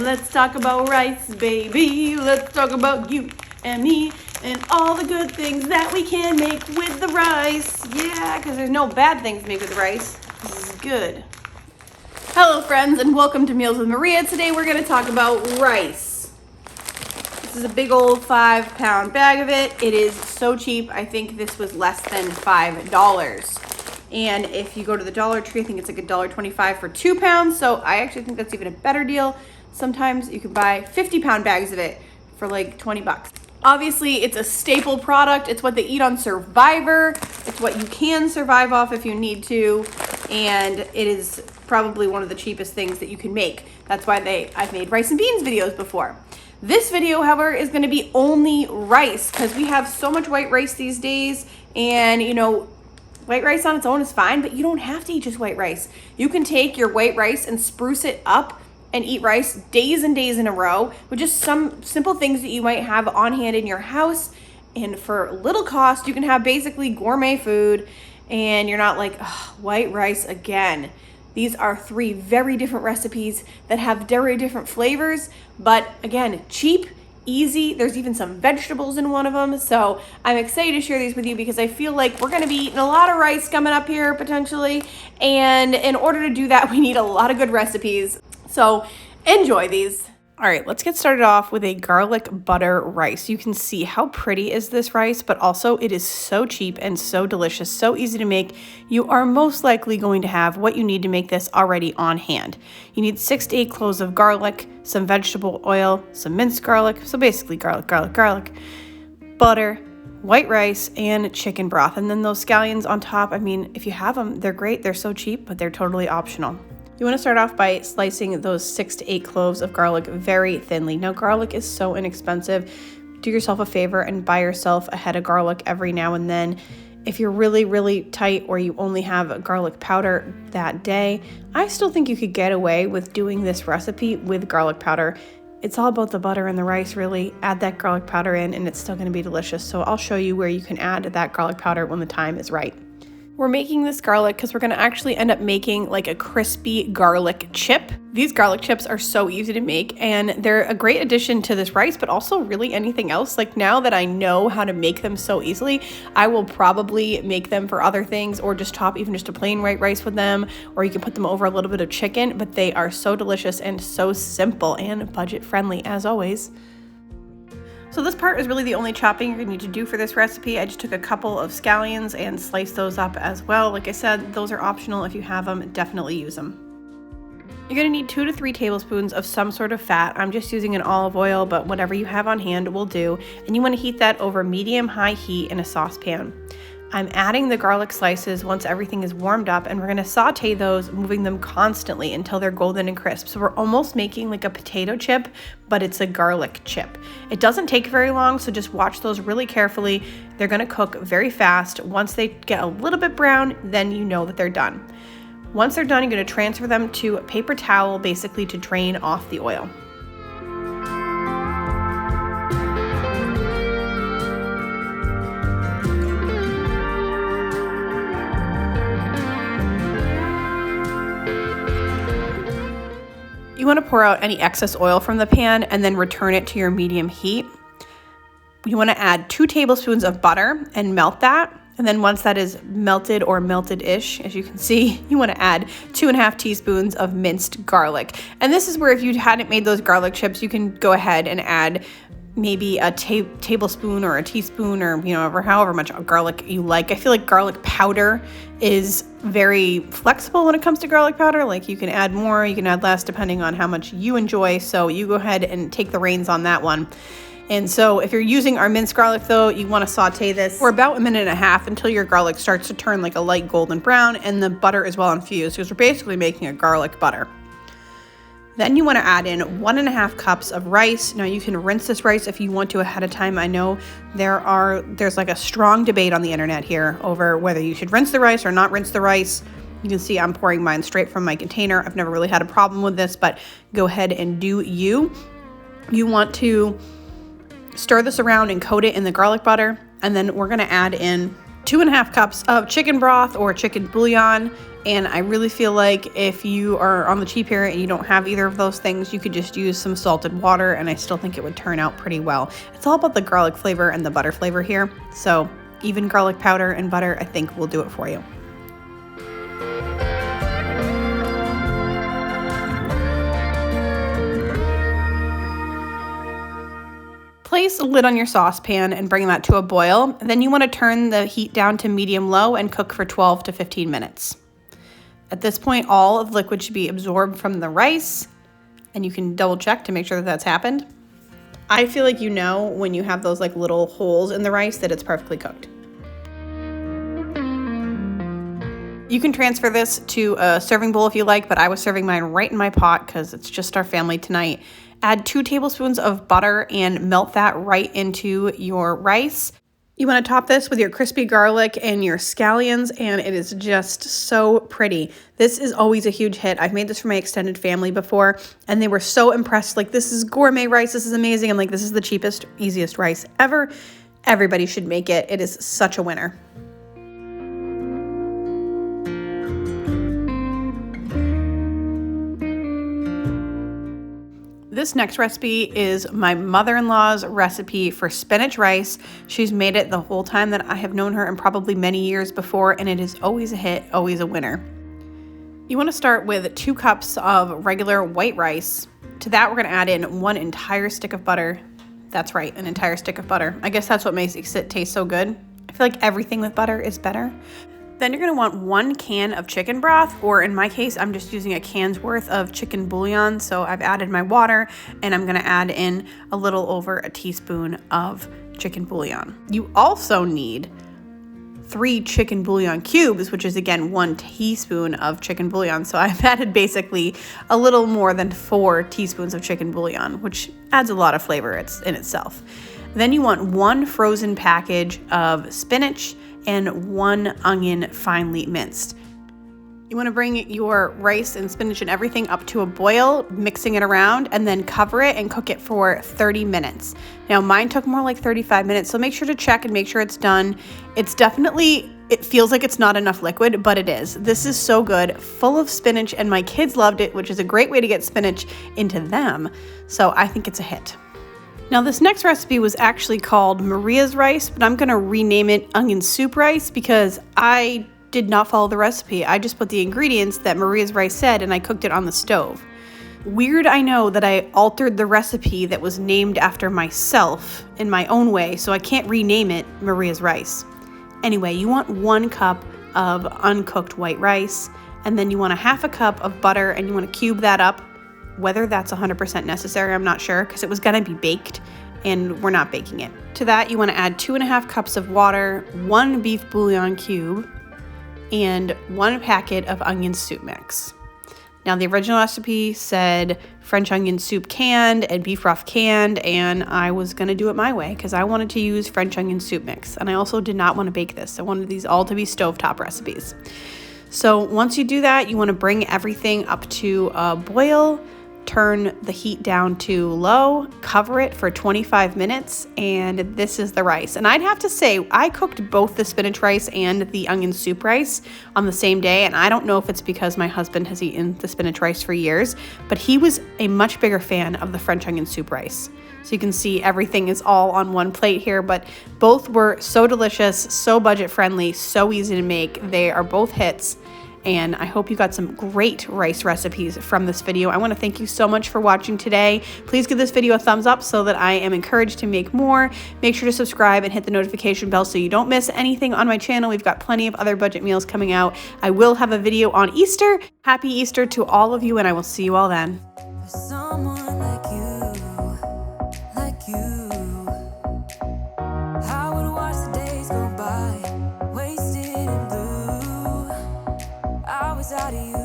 Let's talk about rice, baby. Let's talk about you and me and all the good things that we can make with the rice. Yeah, because there's no bad things to make with the rice. This is good. Hello, friends, and welcome to Meals with Maria. Today we're going to talk about rice. This is a big old 5-pound bag of it. It is so cheap. I think this was less than $5. And if you go to the Dollar Tree, I think it's like $1.25 for 2 pounds. So I actually think that's even a better deal. Sometimes you can buy 50-pound bags of it for like 20 bucks. Obviously, it's a staple product. It's what they eat on Survivor. It's what you can survive off if you need to. And it is probably one of the cheapest things that you can make. That's why I've made rice and beans videos before. This video, however, is going to be only rice because we have so much white rice these days. And, you know, white rice on its own is fine, but you don't have to eat just white rice. You can take your white rice and spruce it up and eat rice days and days in a row with just some simple things that you might have on hand in your house. And for little cost, you can have basically gourmet food and you're not like, white rice again. These are 3 very different recipes that have very different flavors, but again, cheap, easy. There's even some vegetables in one of them. So I'm excited to share these with you because I feel like we're going to be eating a lot of rice coming up here potentially. And in order to do that, we need a lot of good recipes. So enjoy these. All right, let's get started off with a garlic butter rice. You can see how pretty is this rice, but also it is so cheap and so delicious, so easy to make. You are most likely going to have what you need to make this already on hand. You need 6 to 8 cloves of garlic, some vegetable oil, some minced garlic, so basically garlic, butter, white rice, and chicken broth. And then those scallions on top, I mean, if you have them, they're great. They're so cheap, but they're totally optional. You want to start off by slicing those 6 to 8 cloves of garlic very thinly. Now, garlic is so inexpensive. Do yourself a favor and buy yourself a head of garlic every now and then. If you're really, really tight or you only have garlic powder that day, I still think you could get away with doing this recipe with garlic powder. It's all about the butter and the rice, really. Add that garlic powder in and it's still going to be delicious. So I'll show you where you can add that garlic powder when the time is right. We're making this garlic because we're going to actually end up making like a crispy garlic chip. These garlic chips are so easy to make and they're a great addition to this rice, but also really anything else. Like now that I know how to make them so easily, I will probably make them for other things or just top even just a plain white rice with them, or you can put them over a little bit of chicken, but they are so delicious and so simple and budget friendly as always. So this part is really the only chopping you're going to need to do for this recipe. I just took a couple of scallions and sliced those up as well. Like I said, those are optional. If you have them, definitely use them. You're going to need 2 to 3 tablespoons of some sort of fat. I'm just using an olive oil, but whatever you have on hand will do. And you want to heat that over medium-high heat in a saucepan. I'm adding the garlic slices once everything is warmed up, and we're going to saute those, moving them constantly until they're golden and crisp. So we're almost making like a potato chip, but it's a garlic chip. It doesn't take very long, so just watch those really carefully. They're going to cook very fast. Once they get a little bit brown, then you know that they're done. Once they're done, you're going to transfer them to a paper towel, basically to drain off the oil. You want to pour out any excess oil from the pan and then return it to your medium heat. You want to add 2 tablespoons of butter and melt that. And then once that is melted or melted-ish, as you can see, you want to add 2.5 teaspoons of minced garlic. And this is where if you hadn't made those garlic chips, you can go ahead and add maybe a tablespoon or a teaspoon or, you know, however much garlic you like. I feel like garlic powder is very flexible when it comes to garlic powder. Like you can add more, you can add less depending on how much you enjoy. So you go ahead and take the reins on that one. And so if you're using our minced garlic though, you want to saute this for about 1.5 minutes until your garlic starts to turn like a light golden brown and the butter is well infused, because we're basically making a garlic butter. Then you want to add in 1.5 cups of rice. Now you can rinse this rice if you want to ahead of time. I know there's like a strong debate on the internet here over whether you should rinse the rice or not rinse the rice. You can see I'm pouring mine straight from my container. I've never really had a problem with this, but go ahead and do you. You want to stir this around and coat it in the garlic butter. And then we're going to add in 2.5 cups of chicken broth or chicken bouillon. And I really feel like if you are on the cheap here and you don't have either of those things, you could just use some salted water, and I still think it would turn out pretty well. It's all about the garlic flavor and the butter flavor here. So even garlic powder and butter, I think, will do it for you. Place a lid on your saucepan and bring that to a boil. Then you want to turn the heat down to medium-low and cook for 12 to 15 minutes. At this point, all of the liquid should be absorbed from the rice, and you can double check to make sure that that's happened. I feel like you know when you have those like little holes in the rice that it's perfectly cooked. You can transfer this to a serving bowl if you like, but I was serving mine right in my pot because it's just our family tonight. Add 2 tablespoons of butter and melt that right into your rice. You want to top this with your crispy garlic and your scallions, and it is just so pretty. This is always a huge hit. I've made this for my extended family before, and they were so impressed. Like, this is gourmet rice. This is amazing. I'm like, this is the cheapest, easiest rice ever. Everybody should make it. It is such a winner. This next recipe is my mother-in-law's recipe for spinach rice. She's made it the whole time that I have known her, and probably many years before, and it is always a hit, always a winner. You want to start with 2 cups of regular white rice. To that, we're going to add in 1 entire stick of butter. That's right, an entire stick of butter. I guess that's what makes it taste so good. I feel like everything with butter is better. Then you're going to want 1 can of chicken broth, or in my case, I'm just using a can's worth of chicken bouillon. So I've added my water, and I'm going to add in a little over a teaspoon of chicken bouillon. You also need 3 chicken bouillon cubes, which is again 1 teaspoon of chicken bouillon. So I've added basically a little more than 4 teaspoons of chicken bouillon, which adds a lot of flavor in itself. Then you want 1 frozen package of spinach and 1 onion finely minced. You want to bring your rice and spinach and everything up to a boil, mixing it around, and then cover it and cook it for 30 minutes. Now mine took more like 35 minutes, so make sure to check and make sure it's done. It feels like it's not enough liquid, but it is. This is so good, full of spinach, and my kids loved it, which is a great way to get spinach into them. So I think it's a hit. Now this next recipe was actually called Maria's rice, but I'm gonna rename it onion soup rice because I did not follow the recipe. I just put the ingredients that Maria's rice said, and I cooked it on the stove. Weird, I know, that I altered the recipe that was named after myself in my own way, so I can't rename it Maria's rice. Anyway, you want 1 cup of uncooked white rice, and then you want 1/2 cup of butter, and you want to cube that up. Whether that's 100% necessary, I'm not sure, because it was going to be baked, and we're not baking it. To that, you want to add 2.5 cups of water, 1 beef bouillon cube, and 1 packet of onion soup mix. Now, the original recipe said French onion soup canned and beef broth canned, and I was going to do it my way because I wanted to use French onion soup mix, and I also did not want to bake this. I wanted these all to be stovetop recipes. So once you do that, you want to bring everything up to a boil, turn the heat down to low, cover it for 25 minutes, and this is the rice. And I'd have to say, I cooked both the spinach rice and the onion soup rice on the same day, and I don't know if it's because my husband has eaten the spinach rice for years, but he was a much bigger fan of the French onion soup rice. So you can see everything is all on one plate here, but both were so delicious, so budget friendly, so easy to make. They are both hits. And I hope you got some great rice recipes from this video. I want to thank you so much for watching today. Please give this video a thumbs up so that I am encouraged to make more. Make sure to subscribe and hit the notification bell so you don't miss anything on my channel. We've got plenty of other budget meals coming out. I will have a video on Easter. Happy Easter to all of you, and I will see you all then. Someone like you, I would watch the days go by, wasted in blue. I was out of you.